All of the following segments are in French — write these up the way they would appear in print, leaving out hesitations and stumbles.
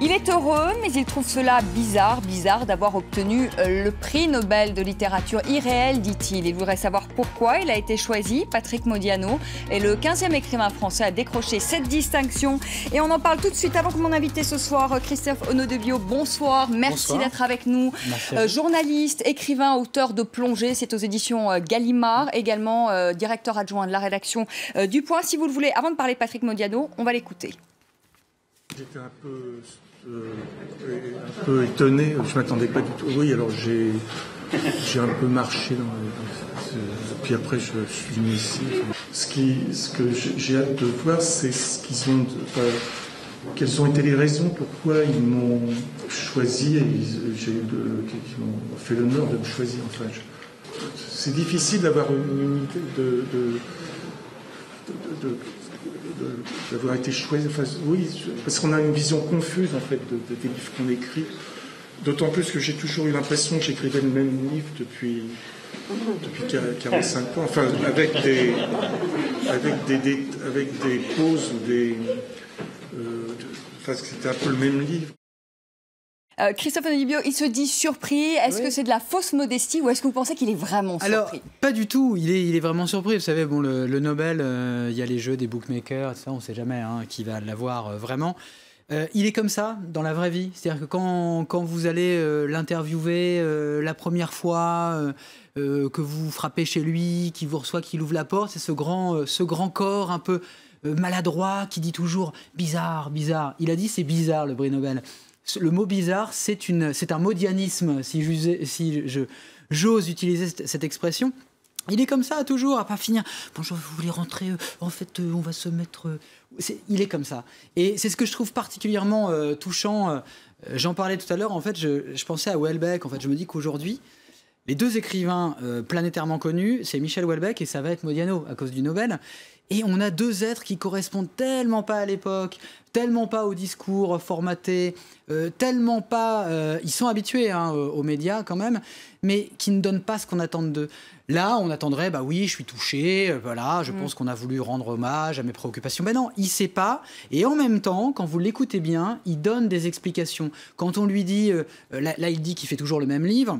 Il est heureux, mais il trouve cela bizarre d'avoir obtenu le prix Nobel de littérature irréel, dit-il. Il voudrait savoir pourquoi il a été choisi. Patrick Modiano est le 15e écrivain français à décrocher cette distinction. Et on en parle tout de suite avant que mon invité ce soir, Christophe Onodebio. Bonsoir, merci d'être avec nous. Journaliste, écrivain, auteur de Plongée, c'est aux éditions Gallimard, également directeur adjoint de la rédaction du Point. Si vous le voulez, avant de parler de Patrick Modiano, on va l'écouter. J'étais un peu étonné, je ne m'attendais pas du tout. Oui, alors j'ai un peu marché puis après je suis venu ici. Ce que j'ai hâte de voir, c'est quelles ont été les raisons pourquoi ils m'ont choisi et ils m'ont fait l'honneur de me choisir. Enfin, c'est difficile d'avoir une idée d'avoir été choisi. Enfin, oui, parce qu'on a une vision confuse en fait des livres qu'on écrit. D'autant plus que j'ai toujours eu l'impression que j'écrivais le même livre depuis 45 ans. Enfin, avec des pauses ou des. Enfin, c'était un peu le même livre. Christophe Onodebio, il se dit surpris. Est-ce que c'est de la fausse modestie ou est-ce que vous pensez qu'il est vraiment surpris? Alors, pas du tout. Il est vraiment surpris. Vous savez, bon, le Nobel, il y a les jeux des bookmakers, ça, on ne sait jamais qui va l'avoir vraiment. Il est comme ça dans la vraie vie. C'est-à-dire que quand vous allez l'interviewer la première fois, que vous frappez chez lui, qu'il vous reçoit, qu'il ouvre la porte, c'est ce grand corps un peu maladroit qui dit toujours « bizarre, bizarre ». Il a dit « c'est bizarre le prix Nobel ». Le mot bizarre, c'est un modianisme, si j'ose utiliser cette expression. Il est comme ça, toujours, à pas finir. Bonjour, vous voulez rentrer? En fait, on va se mettre... Il est comme ça. Et c'est ce que je trouve particulièrement touchant. J'en parlais tout à l'heure. En fait, je pensais à Houellebecq. En fait, je me dis qu'aujourd'hui, les deux écrivains planétairement connus, c'est Michel Houellebecq et ça va être Modiano, à cause du Nobel. Et on a deux êtres qui correspondent tellement pas à l'époque, tellement pas au discours formaté, tellement pas... ils sont habitués aux médias quand même, mais qui ne donnent pas ce qu'on attend d'eux. Là, on attendrait, bah oui, je suis touché, voilà, je pense qu'on a voulu rendre hommage à mes préoccupations. Ben non, il ne sait pas. Et en même temps, quand vous l'écoutez bien, il donne des explications. Quand on lui dit... là, il dit qu'il fait toujours le même livre.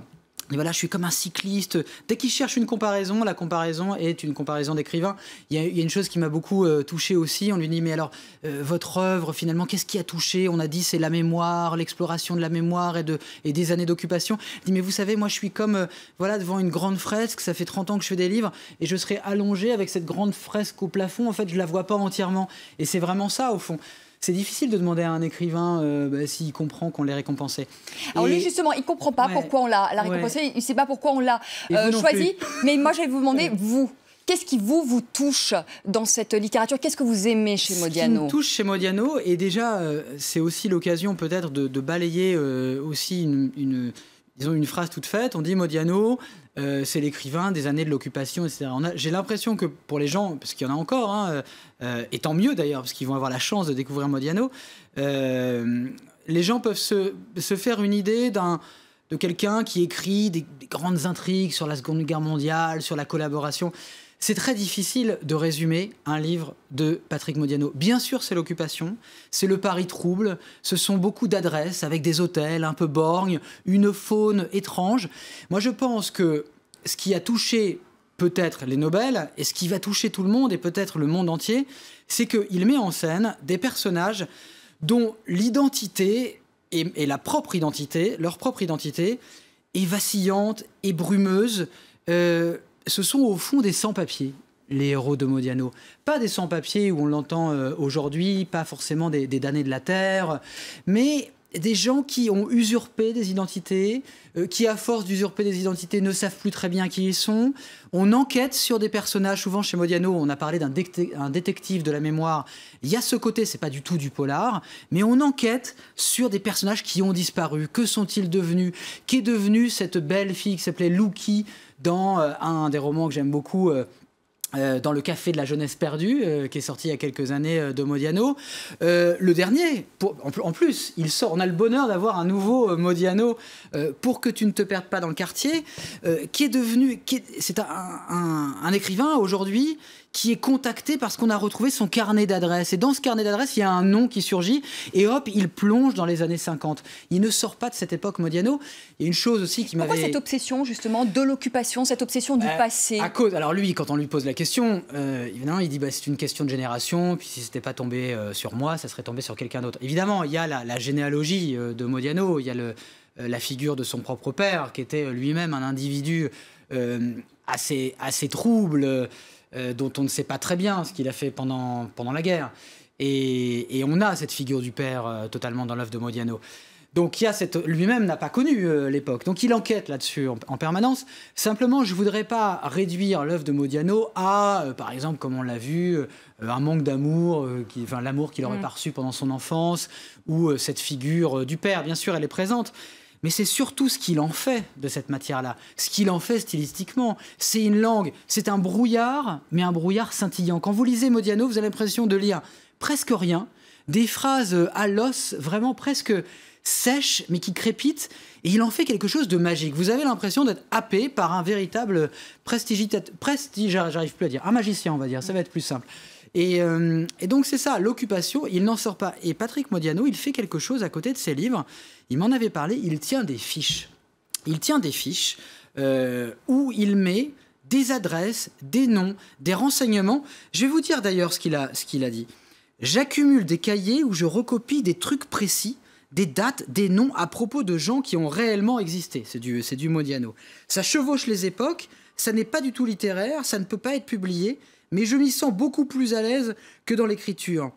Et voilà, je suis comme un cycliste. Dès qu'il cherche une comparaison, la comparaison est une comparaison d'écrivain. Il y a une chose qui m'a beaucoup touché aussi. On lui dit, mais alors, votre œuvre, finalement, qu'est-ce qui a touché? On a dit, c'est la mémoire, l'exploration de la mémoire et des années d'occupation. Il dit, mais vous savez, moi, je suis comme voilà, devant une grande fresque. Ça fait 30 ans que je fais des livres. Et je serai allongé avec cette grande fresque au plafond. En fait, je ne la vois pas entièrement. Et c'est vraiment ça, au fond. C'est difficile de demander à un écrivain s'il comprend qu'on l'ait récompensé. Alors lui, justement, il ne comprend pas pourquoi on l'a récompensé. Il ne sait pas pourquoi on l'a choisi. Mais moi, je vais vous demander, vous, qu'est-ce qui vous touche dans cette littérature? Qu'est-ce que vous aimez chez Modiano? Ce qui me touche chez Modiano, et déjà, c'est aussi l'occasion peut-être de balayer aussi disons une phrase toute faite. On dit Modiano, c'est l'écrivain des années de l'occupation, etc. J'ai l'impression que pour les gens, parce qu'il y en a encore, et tant mieux d'ailleurs, parce qu'ils vont avoir la chance de découvrir Modiano, les gens peuvent se faire une idée de quelqu'un qui écrit des grandes intrigues sur la Seconde Guerre mondiale, sur la collaboration. C'est très difficile de résumer un livre de Patrick Modiano. Bien sûr, c'est l'occupation, c'est le Paris trouble, ce sont beaucoup d'adresses avec des hôtels un peu borgnes, une faune étrange. Moi, je pense que ce qui a touché peut-être les Nobel, et ce qui va toucher tout le monde, et peut-être le monde entier, c'est qu'il met en scène des personnages dont l'identité et leur propre identité est vacillante et brumeuse. Ce sont au fond des sans-papiers, les héros de Modiano. Pas des sans-papiers où on l'entend aujourd'hui, pas forcément des damnés de la terre, mais des gens qui ont usurpé des identités, qui à force d'usurper des identités ne savent plus très bien qui ils sont. On enquête sur des personnages, souvent chez Modiano, on a parlé d'un détective de la mémoire. Il y a ce côté, c'est pas du tout du polar, mais on enquête sur des personnages qui ont disparu. Que sont-ils devenus? Qu'est devenue cette belle fille qui s'appelait Louki dans un des romans que j'aime beaucoup, dans Le Café de la jeunesse perdue, qui est sorti il y a quelques années de Modiano. Le dernier, en plus, il sort. On a le bonheur d'avoir un nouveau Modiano, Pour que tu ne te perdes pas dans le quartier, qui est devenu... C'est un écrivain aujourd'hui qui est contacté parce qu'on a retrouvé son carnet d'adresses. Et dans ce carnet d'adresses, il y a un nom qui surgit et hop, il plonge dans les années 50. Il ne sort pas de cette époque Modiano. Il y a une chose aussi qui m'avait... Pourquoi cette obsession justement de l'occupation, cette obsession du passé? À cause... Alors lui, quand on lui pose la question, évidemment, il dit c'est une question de génération, puis si c'était pas tombé sur moi, ça serait tombé sur quelqu'un d'autre. Évidemment, il y a la généalogie de Modiano, il y a la figure de son propre père, qui était lui-même un individu assez trouble, dont on ne sait pas très bien ce qu'il a fait pendant la guerre. Et on a cette figure du père totalement dans l'œuvre de Modiano. Donc lui-même n'a pas connu l'époque. Donc il enquête là-dessus en permanence. Simplement, je ne voudrais pas réduire l'œuvre de Modiano à, par exemple, comme on l'a vu, un manque d'amour, l'amour qu'il aurait pas reçu pendant son enfance, ou cette figure du père. Bien sûr, elle est présente. Mais c'est surtout ce qu'il en fait de cette matière-là, ce qu'il en fait stylistiquement. C'est une langue, c'est un brouillard, mais un brouillard scintillant. Quand vous lisez Modiano, vous avez l'impression de lire presque rien, des phrases à l'os, vraiment presque sèches, mais qui crépitent, et il en fait quelque chose de magique. Vous avez l'impression d'être happé par un véritable j'arrive plus à dire, un magicien, on va dire, ça va être plus simple. Et donc c'est ça, l'occupation, il n'en sort pas. Et Patrick Modiano, il fait quelque chose à côté de ses livres. Il m'en avait parlé, il tient des fiches. Il tient des fiches où il met des adresses, des noms, des renseignements. Je vais vous dire d'ailleurs ce qu'il a dit. J'accumule des cahiers où je recopie des trucs précis, des dates, des noms à propos de gens qui ont réellement existé. C'est du Modiano. Ça chevauche les époques, ça n'est pas du tout littéraire, ça ne peut pas être publié, mais je m'y sens beaucoup plus à l'aise que dans l'écriture.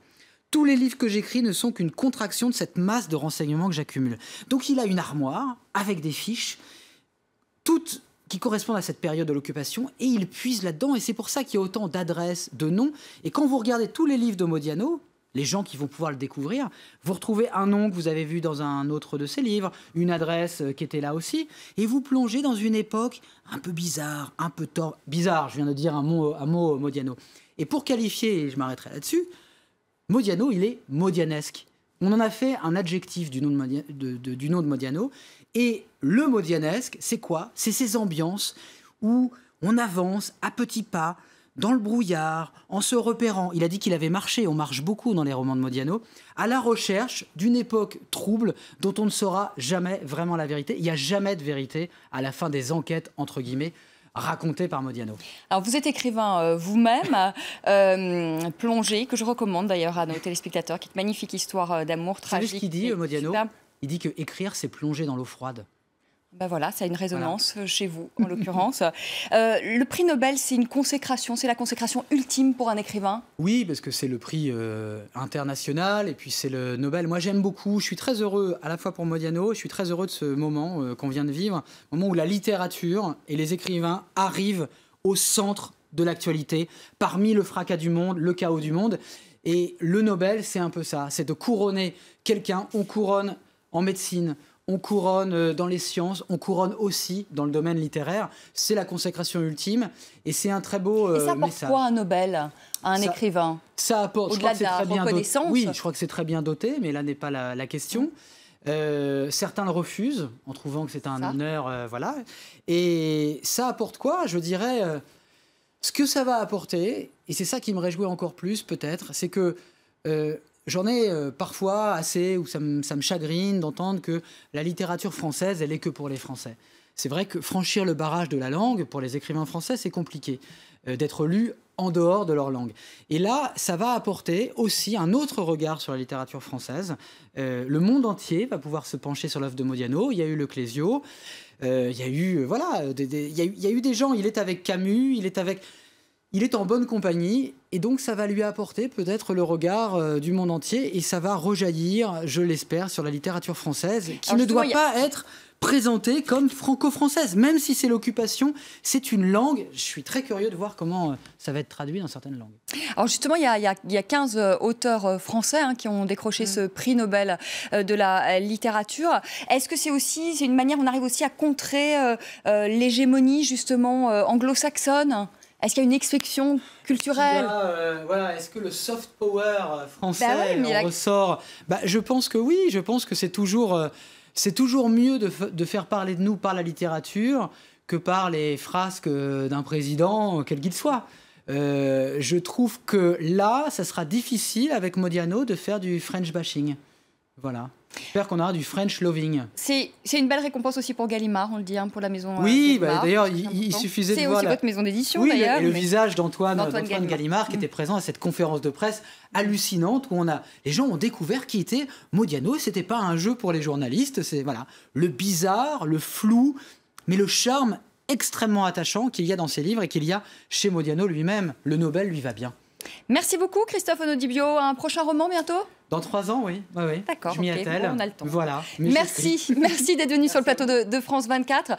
Tous les livres que j'écris ne sont qu'une contraction de cette masse de renseignements que j'accumule. Donc il a une armoire avec des fiches, toutes qui correspondent à cette période de l'occupation, et il puise là-dedans, et c'est pour ça qu'il y a autant d'adresses, de noms. Et quand vous regardez tous les livres de Modiano, les gens qui vont pouvoir le découvrir, vous retrouvez un nom que vous avez vu dans un autre de ses livres, une adresse qui était là aussi, et vous plongez dans une époque un peu bizarre, un peu bizarre, je viens de dire un mot Modiano. Et pour qualifier, et je m'arrêterai là-dessus, Modiano, il est modianesque. On en a fait un adjectif du nom de Modiano, et le modianesque, c'est quoi? C'est ces ambiances où on avance à petits pas, dans le brouillard, en se repérant. Il a dit qu'il avait marché, on marche beaucoup dans les romans de Modiano, à la recherche d'une époque trouble dont on ne saura jamais vraiment la vérité. Il n'y a jamais de vérité à la fin des enquêtes, entre guillemets, racontées par Modiano. Alors vous êtes écrivain vous-même, Plongée, que je recommande d'ailleurs à nos téléspectateurs, qui est une magnifique histoire d'amour tragique. Vous savez ce qu'il dit, Modiano? Il dit que écrire, c'est plonger dans l'eau froide. Ben voilà, ça a une résonance chez vous, en l'occurrence. Le prix Nobel, c'est une consécration, c'est la consécration ultime pour un écrivain? Oui, parce que c'est le prix international, et puis c'est le Nobel. Moi, j'aime beaucoup, je suis très heureux, à la fois pour Modiano, je suis très heureux de ce moment qu'on vient de vivre, un moment où la littérature et les écrivains arrivent au centre de l'actualité, parmi le fracas du monde, le chaos du monde. Et le Nobel, c'est un peu ça, c'est de couronner quelqu'un. On couronne en médecine, on couronne dans les sciences, on couronne aussi dans le domaine littéraire. C'est la consécration ultime et c'est un très beau message. Et ça apporte quoi un Nobel à un écrivain? Ça apporte, au-delà de la reconnaissance. Oui, je crois que c'est très bien doté, mais là n'est pas la question. Certains le refusent en trouvant que c'est un honneur. Voilà. Et ça apporte quoi? Je dirais, ce que ça va apporter, et c'est ça qui me réjouit encore plus peut-être, c'est que... j'en ai parfois assez, où ça me chagrine d'entendre que la littérature française, elle est que pour les Français. C'est vrai que franchir le barrage de la langue, pour les écrivains français, c'est compliqué, d'être lu en dehors de leur langue. Et là, ça va apporter aussi un autre regard sur la littérature française. Le monde entier va pouvoir se pencher sur l'œuvre de Modiano. Il y a eu le Clésio, il y a eu, voilà, il y a eu des gens, il est avec Camus, il est en bonne compagnie, et donc ça va lui apporter peut-être le regard du monde entier, et ça va rejaillir, je l'espère, sur la littérature française, qui ne doit pas être présentée comme franco-française. Même si c'est l'occupation, c'est une langue. Je suis très curieux de voir comment ça va être traduit dans certaines langues. Alors justement, il y a 15 auteurs français qui ont décroché ce prix Nobel de la littérature. Est-ce que c'est une manière, on arrive aussi à contrer l'hégémonie justement anglo-saxonne? Est-ce qu'il y a une exception culturelle? Voilà, est-ce que le soft power français ressort? Je pense que oui, je pense que c'est toujours mieux de faire parler de nous par la littérature que par les frasques d'un président, quel qu'il soit. Je trouve que là, ça sera difficile avec Modiano de faire du French bashing. Voilà. J'espère qu'on aura du French loving. C'est une belle récompense aussi pour Gallimard, on le dit, pour la maison. Oui, d'ailleurs, il suffisait de voir. C'est aussi votre maison d'édition, d'ailleurs. Le visage d'Antoine Gallimard qui était présent à cette conférence de presse hallucinante où les gens ont découvert qui était Modiano. C'était pas un jeu pour les journalistes. C'est voilà, le bizarre, le flou, mais le charme extrêmement attachant qu'il y a dans ses livres et qu'il y a chez Modiano lui-même. Le Nobel lui va bien. Merci beaucoup, Christophe Onodibio. Un prochain roman bientôt ? Dans 3 ans, oui. D'accord, je m'y attelle. Bon, on a le temps. Voilà. Merci d'être venu sur le plateau de France 24.